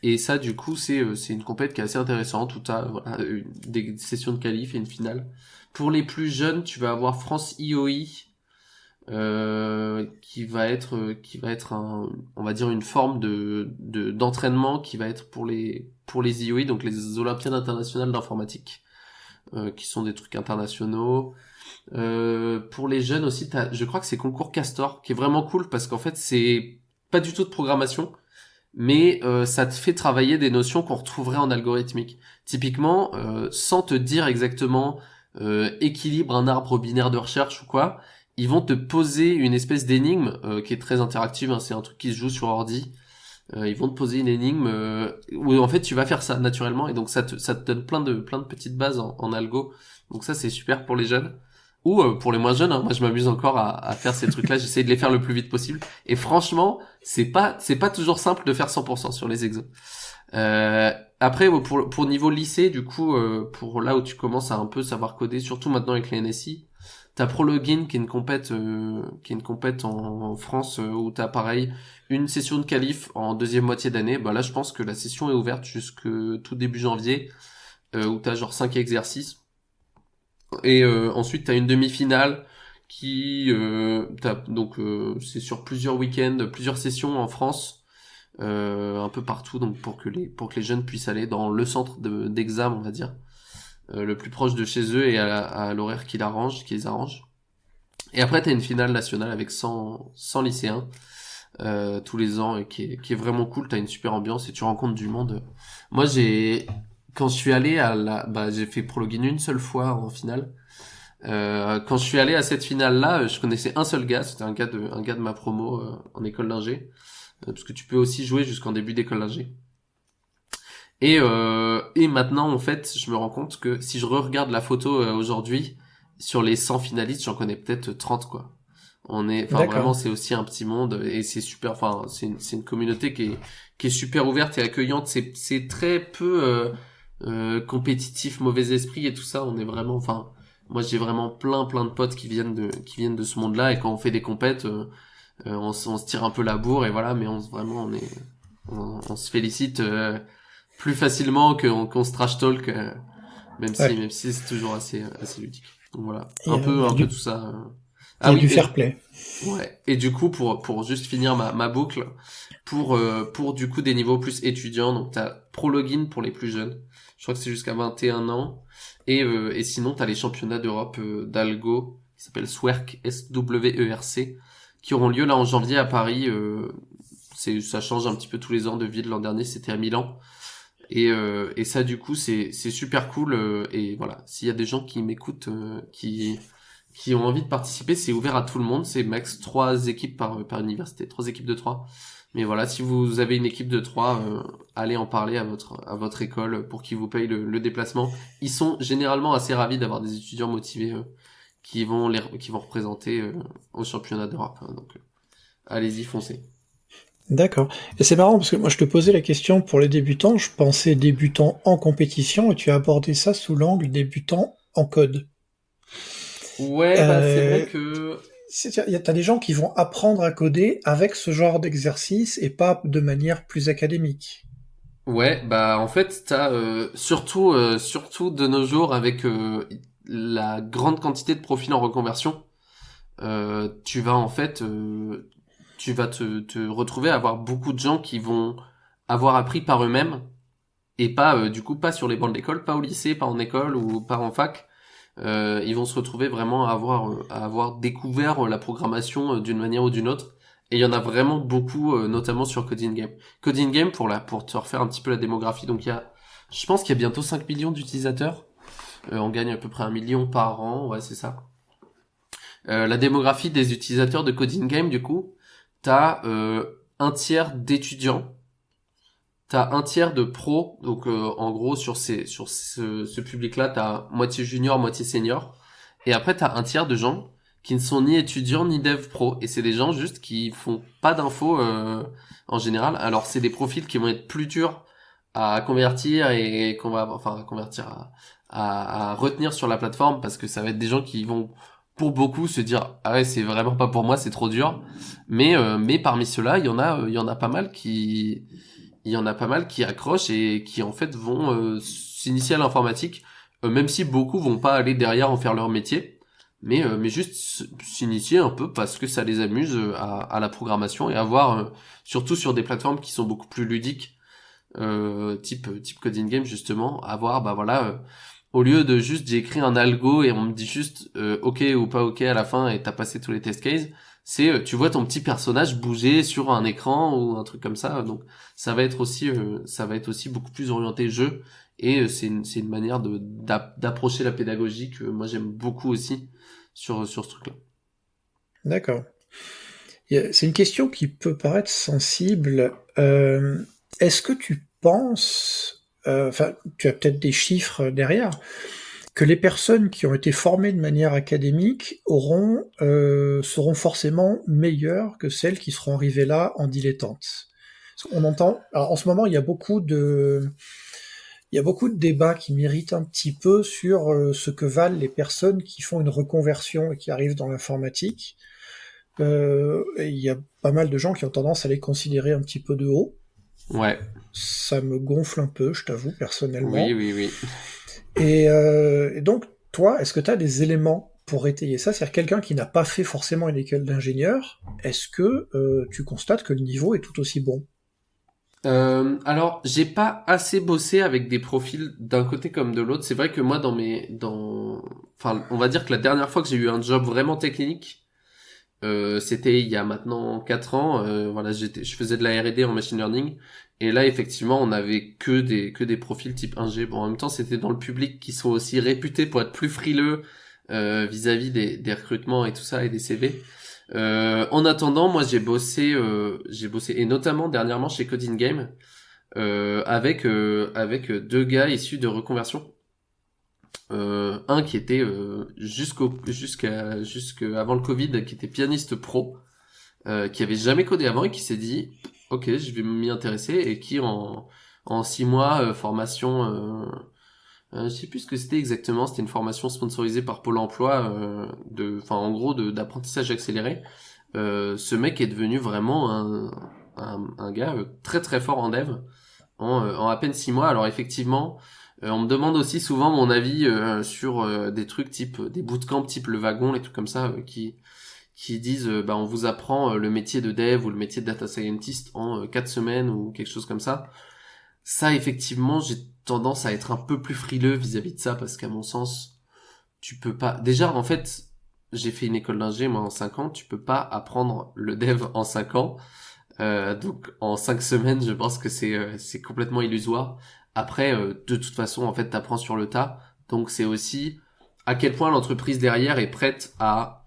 et ça du coup c'est une compète qui est assez intéressante où t'as voilà, des sessions de qualif et une finale. Pour les plus jeunes, tu vas avoir France IOI qui va être on va dire une forme d'entraînement qui va être pour les IOI, donc les Olympiades internationales d'informatique, qui sont des trucs internationaux. Pour les jeunes aussi, je crois que c'est Concours Castor qui est vraiment cool parce qu'en fait c'est pas du tout de programmation, mais ça te fait travailler des notions qu'on retrouverait en algorithmique. Typiquement, sans te dire exactement équilibre un arbre binaire de recherche ou quoi, ils vont te poser une espèce d'énigme qui est très interactive, hein, c'est un truc qui se joue sur ordi. Ils vont te poser une énigme où en fait tu vas faire ça naturellement et donc ça te donne plein de petites bases en algo. Donc ça c'est super pour les jeunes. Ou pour les moins jeunes, hein, moi je m'amuse encore à faire ces trucs-là, j'essaie de les faire le plus vite possible. Et franchement, c'est pas toujours simple de faire 100% sur les exos. Après, pour niveau lycée, du coup, pour là où tu commences à un peu savoir coder, surtout maintenant avec les NSI, t'as Prologin qui est une compète en France où t'as pareil une session de qualif en deuxième moitié d'année. Bah là, je pense que la session est ouverte jusque tout début janvier. où t'as genre 5 exercices. Et ensuite, t'as une demi-finale qui c'est sur plusieurs week-ends, plusieurs sessions en France, un peu partout, donc pour que les jeunes puissent aller dans le centre d'examen, on va dire, le plus proche de chez eux et à l'horaire qui les arrange. Et après, t'as une finale nationale avec 100 lycéens tous les ans, et qui est vraiment cool. T'as une super ambiance et tu rencontres du monde. Moi, quand je suis allé j'ai fait Prologin une seule fois en finale. Quand je suis allé à cette finale-là, je connaissais un seul gars, c'était un gars de ma promo en école d'ingé, parce que tu peux aussi jouer jusqu'en début d'école d'ingé. Et maintenant, en fait, je me rends compte que si je regarde la photo aujourd'hui, sur les 100 finalistes, j'en connais peut-être 30, quoi. Vraiment, D'accord. c'est aussi un petit monde, et c'est super, c'est une communauté qui est super ouverte et accueillante. C'est très peu compétitif, mauvais esprit et tout ça. On est vraiment, moi j'ai vraiment plein de potes qui viennent de ce monde-là, et quand on fait des compètes, on se tire un peu la bourre et voilà, mais on se félicite plus facilement qu'on se trash talk, Ouais. même si c'est toujours assez ludique. Donc voilà, Il y a, il y a un peu du, tout ça. il y Ah a oui, du fair play. ouais. Et du coup, pour juste finir ma boucle, pour du coup des niveaux plus étudiants, donc t'as Prologin pour les plus jeunes. Je crois que c'est jusqu'à 21 ans. Et sinon, t'as les championnats d'Europe d'Algo, qui s'appellent SWERC, SWERC, qui auront lieu là en janvier à Paris. Ça change un petit peu tous les ans de ville. L'an dernier, c'était à Milan. Et ça, du coup, c'est super cool. Et voilà, s'il y a des gens qui m'écoutent, qui ont envie de participer, c'est ouvert à tout le monde. C'est max 3 équipes par université, 3 équipes de 3. Mais voilà, si vous avez une équipe de 3, allez en parler à votre école pour qu'ils vous payent le déplacement. Ils sont généralement assez ravis d'avoir des étudiants motivés qui vont représenter au championnat d'Europe. Donc, allez-y, foncez. D'accord. Et c'est marrant parce que moi je te posais la question pour les débutants, je pensais débutants en compétition et tu as abordé ça sous l'angle débutant en code. Ouais, bah c'est vrai Euh, que T'as des gens qui vont apprendre à coder avec ce genre d'exercice et pas de manière plus académique. ouais, bah en fait, t'as surtout de nos jours avec la grande quantité de profils en reconversion, tu vas en fait tu vas te retrouver à avoir beaucoup de gens qui vont avoir appris par eux-mêmes, et pas du coup pas sur les bancs de l'école, pas au lycée, pas en école ou pas en fac. Ils vont se retrouver vraiment à avoir découvert la programmation d'une manière ou d'une autre. Et il y en a vraiment beaucoup, notamment sur Coding Game. Coding Game, pour te refaire un petit peu la démographie, donc je pense qu'il y a bientôt 5 millions d'utilisateurs. On gagne à peu près 1 million par an, ouais c'est ça. La démographie des utilisateurs de Coding Game, du coup, t'as un tiers d'étudiants, t'as un tiers de pros, donc en gros sur ce public-là, t'as moitié junior, moitié senior, et après t'as un tiers de gens qui ne sont ni étudiants ni dev pro, et c'est des gens juste qui font pas d'infos en général. Alors c'est des profils qui vont être plus durs à convertir et qu'on va enfin à convertir à retenir sur la plateforme, parce que ça va être des gens qui vont pour beaucoup se dire ah ouais c'est vraiment pas pour moi, c'est trop dur. Mais parmi ceux-là il y en a pas mal qui accrochent et qui en fait vont s'initier à l'informatique, même si beaucoup vont pas aller derrière en faire leur métier, mais juste s'initier un peu parce que ça les amuse à la programmation, et avoir surtout sur des plateformes qui sont beaucoup plus ludiques, type Coding Game justement, avoir bah voilà, au lieu de juste j'ai écrit un algo et on me dit juste ok ou pas ok à la fin et t'as passé tous les test cases, c'est tu vois ton petit personnage bouger sur un écran ou un truc comme ça. Donc ça va être aussi beaucoup plus orienté jeu, et c'est une manière d'approcher la pédagogie que moi j'aime beaucoup aussi sur ce truc-là. D'accord. C'est une question qui peut paraître sensible. Est-ce que tu penses, enfin, tu as peut-être des chiffres derrière, que les personnes qui ont été formées de manière académique seront forcément meilleures que celles qui seront arrivées là en dilettante? On entend, alors en ce moment, il y a beaucoup de débats qui m'irritent un petit peu sur ce que valent les personnes qui font une reconversion et qui arrivent dans l'informatique. Et il y a pas mal de gens qui ont tendance à les considérer un petit peu de haut. Ouais. Ça me gonfle un peu, je t'avoue, Oui, personnellement. oui, oui. Et donc, toi, est-ce que tu as des éléments pour étayer ça? C'est-à-dire quelqu'un qui n'a pas fait forcément une école d'ingénieur, est-ce que tu constates que le niveau est tout aussi bon? Alors, j'ai pas assez bossé avec des profils d'un côté comme de l'autre. C'est vrai que moi, enfin, on va dire que la dernière fois que j'ai eu un job vraiment technique, c'était il y a maintenant 4 ans. Voilà, je faisais de la R&D en machine learning. Et là, effectivement, on avait que des profils type ingé. Bon, en même temps, c'était dans le public qui sont aussi réputés pour être plus frileux vis-à-vis des recrutements et tout ça et des CV. En attendant, moi, j'ai bossé et notamment dernièrement chez Coding Game avec deux gars issus de reconversion. Un qui était jusqu'à avant le Covid, qui était pianiste pro, qui avait jamais codé avant et qui s'est dit ok, je vais m'y intéresser, et qui en 6 mois formation, je sais plus ce que c'était exactement, c'était une formation sponsorisée par Pôle Emploi, enfin en gros d'apprentissage accéléré. Ce mec est devenu vraiment un gars très très fort en dev en à peine 6 mois. Alors effectivement, on me demande aussi souvent mon avis sur des trucs type des bootcamps type le wagon, les trucs comme ça qui disent bah on vous apprend le métier de dev ou le métier de data scientist en 4 semaines ou quelque chose comme ça. Ça effectivement, j'ai tendance à être un peu plus frileux vis-à-vis de ça, parce qu'à mon sens, tu peux pas. Déjà en fait, j'ai fait une école d'ingé moi en 5 ans, tu peux pas apprendre le dev en 5 ans. Donc en 5 semaines, je pense que c'est complètement illusoire. Après, de toute façon, en fait, t'apprends sur le tas. Donc c'est aussi à quel point l'entreprise derrière est prête à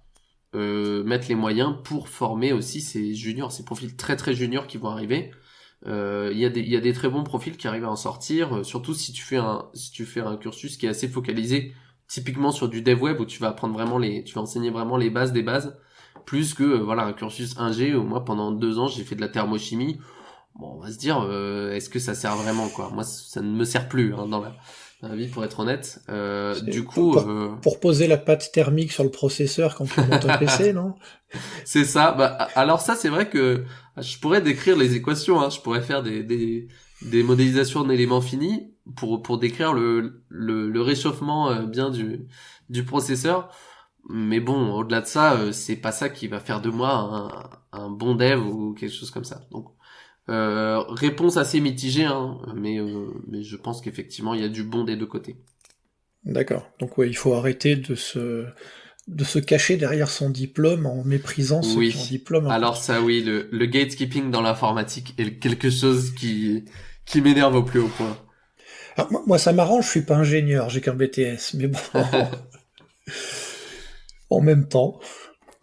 mettre les moyens pour former aussi ces juniors, ces profils très très juniors qui vont arriver. Il y a des très bons profils qui arrivent à en sortir, surtout si tu fais un cursus qui est assez focalisé, typiquement sur du dev web, où tu vas apprendre vraiment tu vas enseigner vraiment les bases des bases, plus que voilà un cursus ingé où moi pendant 2 ans j'ai fait de la thermochimie. Bon, on va se dire, est-ce que ça sert vraiment, quoi? Moi, ça ne me sert plus hein, dans la vie, pour être honnête. C'est Du coup, pour poser la pâte thermique sur le processeur quand tu montes un PC, non? c'est ça. Bah, alors ça, c'est vrai que je pourrais décrire les équations. Hein. Je pourrais faire des modélisations d'éléments finis pour décrire le réchauffement bien du processeur. Mais bon, au-delà de ça, c'est pas ça qui va faire de moi un bon dev ou quelque chose comme ça. Donc, réponse assez mitigée, hein, mais je pense qu'effectivement, il y a du bon des deux côtés. D'accord. Donc ouais, il faut arrêter de se cacher derrière son diplôme en méprisant ceux qui ont un Oui. diplôme un peu Alors trop. ça, oui, le gatekeeping dans l'informatique est quelque chose qui m'énerve au plus haut point. Alors, moi, ça m'arrange, je suis pas ingénieur, j'ai qu'un BTS, mais bon, en même temps.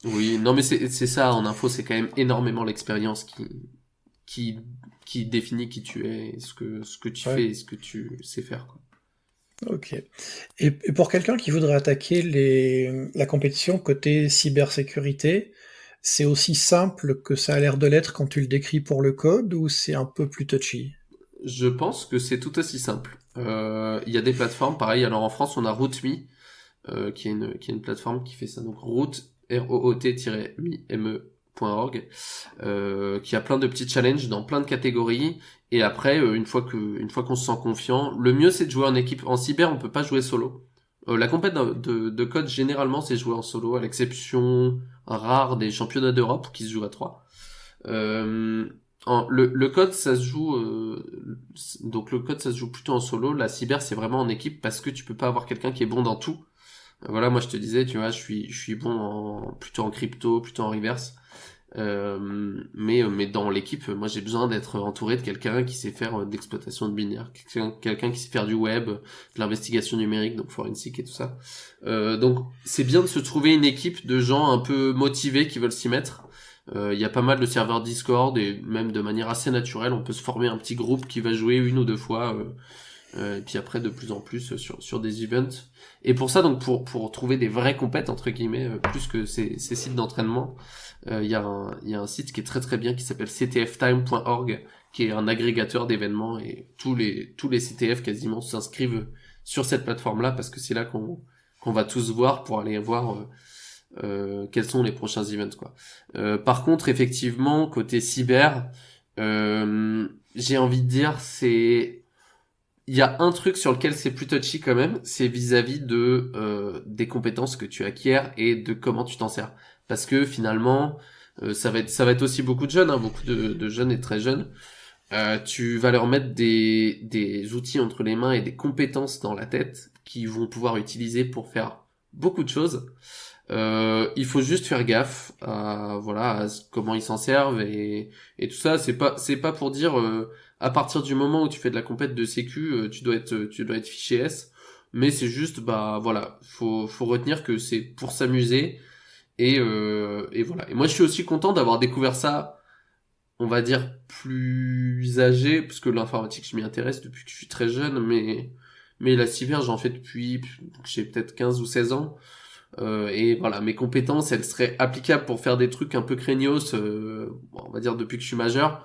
Oui, non mais c'est ça, en info, c'est quand même énormément l'expérience qui qui définit qui tu es, et ce que tu Ouais, fais et ce que tu sais faire, quoi. ok. Et pour quelqu'un qui voudrait attaquer la compétition côté cybersécurité, c'est aussi simple que ça a l'air de l'être quand tu le décris pour le code, ou c'est un peu plus touchy? Je pense que c'est tout aussi simple. Il y a des plateformes, pareil. Alors en France, on a RootMe, qui est une plateforme qui fait ça. Donc Root, ROOT-ME.org, qui a plein de petits challenges dans plein de catégories. Et après, une fois qu'on se sent confiant, le mieux c'est de jouer en équipe. En cyber, on peut pas jouer solo. La compète de code, généralement, c'est joué en solo, à l'exception rare des championnats d'Europe qui se jouent à 3. Euh, le code, ça se joue donc le code, ça se joue plutôt en solo. La cyber, c'est vraiment en équipe, parce que tu peux pas avoir quelqu'un qui est bon dans tout. Voilà, moi je te disais, tu vois, je suis bon plutôt en crypto, plutôt en reverse. Mais dans l'équipe, moi j'ai besoin d'être entouré de quelqu'un qui sait faire d'exploitation de binaire, quelqu'un qui sait faire du web, de l'investigation numérique, donc forensique et tout ça. Donc c'est bien de se trouver une équipe de gens un peu motivés qui veulent s'y mettre. Il y a pas mal de serveurs Discord, et même de manière assez naturelle, on peut se former un petit groupe qui va jouer 1 ou 2 fois, et puis après de plus en plus sur des events. Et pour ça, donc pour trouver des vrais compètes entre guillemets, plus que ces sites d'entraînement, il y a un site qui est très très bien qui s'appelle ctftime.org, qui est un agrégateur d'événements, et tous les CTF quasiment s'inscrivent sur cette plateforme là, parce que c'est là qu'on va tous voir pour aller voir quels sont les prochains events, quoi. Par contre, effectivement, côté cyber, J'ai envie de dire, il y a un truc sur lequel c'est plus touchy quand même, c'est vis-à-vis de des compétences que tu acquiers et de comment tu t'en sers. Parce que finalement, ça va être aussi beaucoup de jeunes, hein, beaucoup de jeunes et très jeunes. Tu vas leur mettre des outils entre les mains et des compétences dans la tête qu'ils vont pouvoir utiliser pour faire beaucoup de choses. Il faut juste faire gaffe à comment ils s'en servent et tout ça. C'est pas pour dire à partir du moment où tu fais de la compète de sécu, tu dois être fiché S. Mais c'est juste faut retenir que c'est pour s'amuser et voilà. Et moi je suis aussi content d'avoir découvert ça, on va dire plus âgé, parce que l'informatique je m'y intéresse depuis que je suis très jeune, mais la cyber j'en fais depuis j'ai peut-être 15 ou 16 ans. Et voilà, mes compétences, elles seraient applicables pour faire des trucs un peu craignos, on va dire depuis que je suis majeur.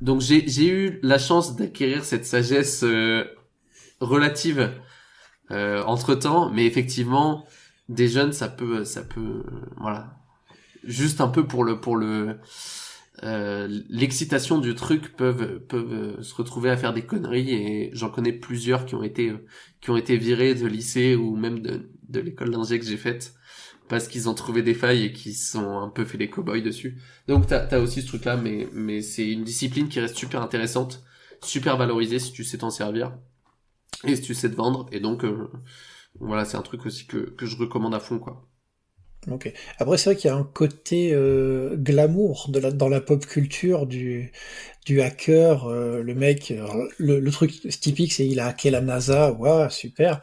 Donc j'ai eu la chance d'acquérir cette sagesse relative entre-temps, mais effectivement, des jeunes, ça peut, voilà, juste un peu pour le l'excitation du truc peuvent se retrouver à faire des conneries, et j'en connais plusieurs qui ont été virés de lycée ou même de l'école d'ingé que j'ai faite parce qu'ils ont trouvé des failles et qui sont un peu fait les cow-boys dessus. Donc t'as aussi ce truc là, mais c'est une discipline qui reste super intéressante, super valorisée si tu sais t'en servir et si tu sais te vendre, et donc voilà, c'est un truc aussi que je recommande à fond, quoi. Ok. Après, c'est vrai qu'il y a un côté glamour dans la pop culture du hacker. Le mec, alors, le truc typique, c'est il a hacké la NASA, ouais, super.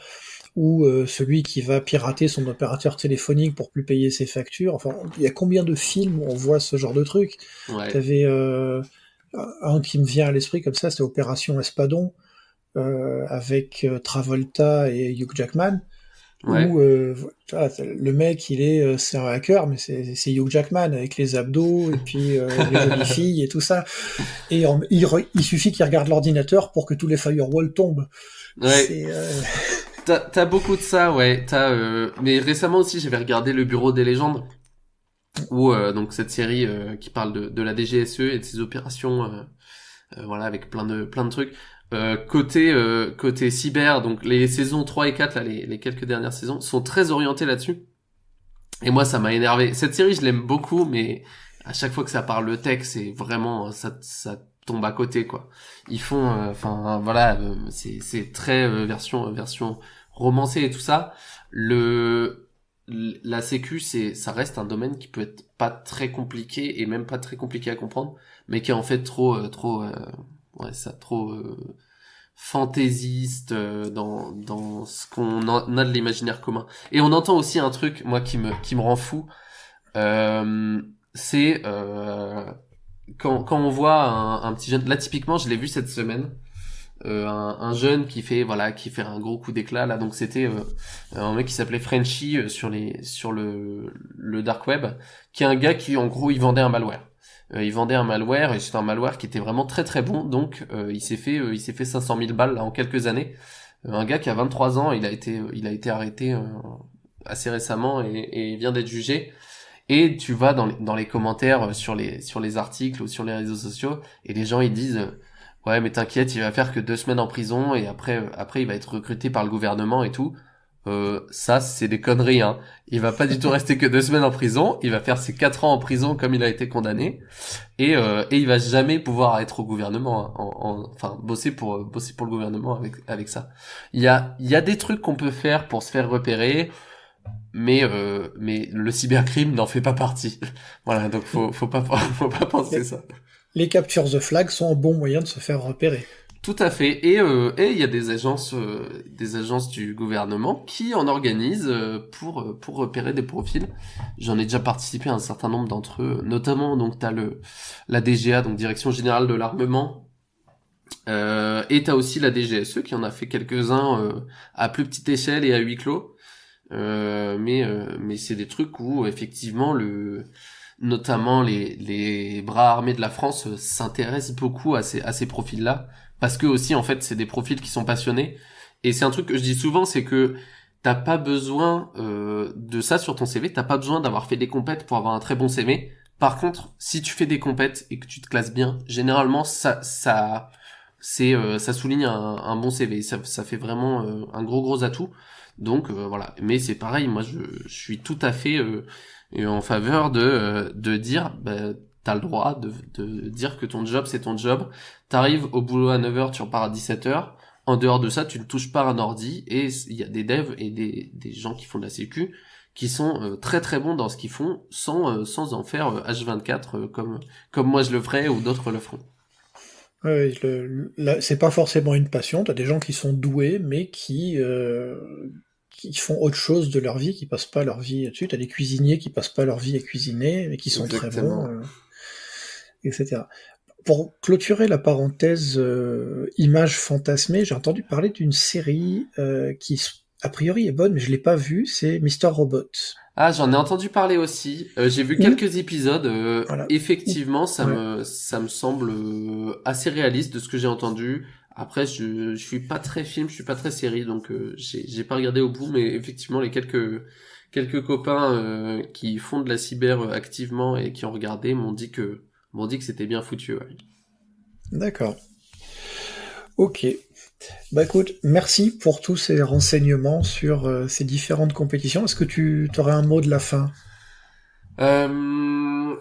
Ou celui qui va pirater son opérateur téléphonique pour plus payer ses factures. Enfin, il y a combien de films où on voit ce genre de truc? Ouais. T'avais un qui me vient à l'esprit comme ça, c'est Opération Espadon, avec Travolta et Hugh Jackman, Ouais. où le mec c'est un hacker, mais c'est Hugh Jackman avec les abdos et puis les jolies filles et tout ça. Et il suffit qu'il regarde l'ordinateur pour que tous les firewalls tombent. Ouais. C'est T'as beaucoup de ça, ouais. Mais récemment aussi, j'avais regardé Le Bureau des légendes, où donc cette série qui parle de la DGSE et de ses opérations, voilà, avec plein de trucs. Côté cyber, donc les saisons 3 et 4, là, les quelques dernières saisons, sont très orientées là-dessus. Et moi, ça m'a énervé. Cette série, je l'aime beaucoup, mais à chaque fois que ça parle de tech, c'est vraiment, ça tombe à côté, quoi. Ils font, enfin, voilà, c'est très version romancée et tout ça. La sécu, ça reste un domaine qui peut être pas très compliqué et même pas très compliqué à comprendre, mais qui est en fait trop fantaisiste dans ce qu'on a de l'imaginaire commun. Et on entend aussi un truc, moi, qui me rend fou, euh, c'est quand on voit un petit jeune. Là, typiquement, je l'ai vu cette semaine, un jeune qui fait un gros coup d'éclat là. Donc c'était un mec qui s'appelait Frenchy sur le dark web, qui est un gars qui, en gros, il vendait un malware. Il vendait un malware, et c'était un malware qui était vraiment très très bon. Donc il s'est fait 500 000 balles là, en quelques années. Un gars qui a 23 ans, il a été arrêté assez récemment, et vient d'être jugé. Et tu vas dans les commentaires sur les articles ou sur les réseaux sociaux, et les gens ils disent ouais, mais t'inquiète, il va faire que 2 semaines en prison, et après il va être recruté par le gouvernement et tout. Ça, c'est des conneries, hein. Il va pas du tout rester que 2 semaines en prison. Il va faire ses 4 ans en prison comme il a été condamné, et il va jamais pouvoir être au gouvernement, hein, enfin bosser pour le gouvernement avec ça. Il y a des trucs qu'on peut faire pour se faire repérer, mais le cybercrime n'en fait pas partie. Voilà, donc faut pas penser les, ça. les captures the flag sont un bon moyen de se faire repérer. Tout à fait. Et il y a des agences du gouvernement qui en organisent pour repérer des profils. J'en ai déjà participé à un certain nombre d'entre eux, notamment donc t'as la DGA, donc Direction Générale de l'Armement, et t'as aussi la DGSE qui en a fait quelques-uns à plus petite échelle et à huis clos. Mais c'est des trucs où effectivement notamment les bras armés de la France s'intéressent beaucoup à ces profils-là, parce que aussi en fait c'est des profils qui sont passionnés. Et c'est un truc que je dis souvent, c'est que t'as pas besoin de ça sur ton CV, t'as pas besoin d'avoir fait des compètes pour avoir un très bon CV. Par contre, si tu fais des compètes et que tu te classes bien, généralement ça souligne un bon CV, ça fait vraiment un gros atout. Donc voilà, mais c'est pareil, moi je suis tout à fait en faveur de dire t'as le droit de dire que ton job c'est ton job. T'arrives au boulot à 9h, tu repars à 17h. En dehors de ça, tu ne touches pas un ordi, et il y a des devs et des gens qui font de la sécu qui sont très très bons dans ce qu'ils font sans en faire H24 comme moi je le ferais ou d'autres le feront. Ouais, c'est pas forcément une passion, t'as des gens qui sont doués, mais qui font autre chose de leur vie, qui passent pas leur vie là-dessus. T'as des cuisiniers qui passent pas leur vie à cuisiner, mais qui sont très bons, Exactement. etc. Pour clôturer la parenthèse image fantasmée, j'ai entendu parler d'une série qui, a priori, est bonne, mais je l'ai pas vue, c'est Mister Robot. Ah, j'en ai entendu parler aussi. J'ai vu Ou, quelques épisodes. voilà, ou, Effectivement, ouais. ça me semble assez réaliste de ce que j'ai entendu. Après, je suis pas très film, je suis pas très série, donc j'ai pas regardé au bout. Mais effectivement, les quelques copains qui font de la cyber activement et qui ont regardé m'ont dit que c'était bien foutu. Ouais. D'accord. Ok. Bah écoute, merci pour tous ces renseignements sur ces différentes compétitions. Est-ce que tu aurais un mot de la fin? Euh...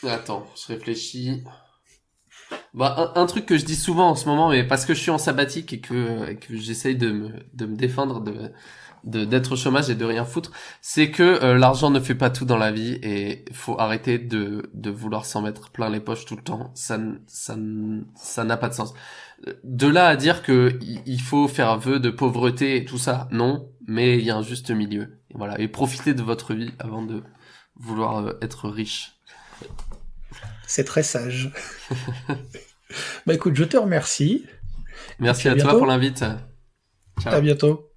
Attends, je réfléchis. Bah, un truc que je dis souvent en ce moment, mais parce que je suis en sabbatique et que j'essaye de me défendre d'être au chômage et de rien foutre, c'est que l'argent ne fait pas tout dans la vie et faut arrêter de vouloir s'en mettre plein les poches tout le temps. Ça n'a pas de sens. De là à dire que il faut faire vœu de pauvreté et tout ça, non, mais il y a un juste milieu. Et voilà, et profitez de votre vie avant de vouloir être riche. C'est très sage. Bah écoute, je te remercie, et Merci puis à à toi pour bientôt. l'invite. À Ciao. bientôt.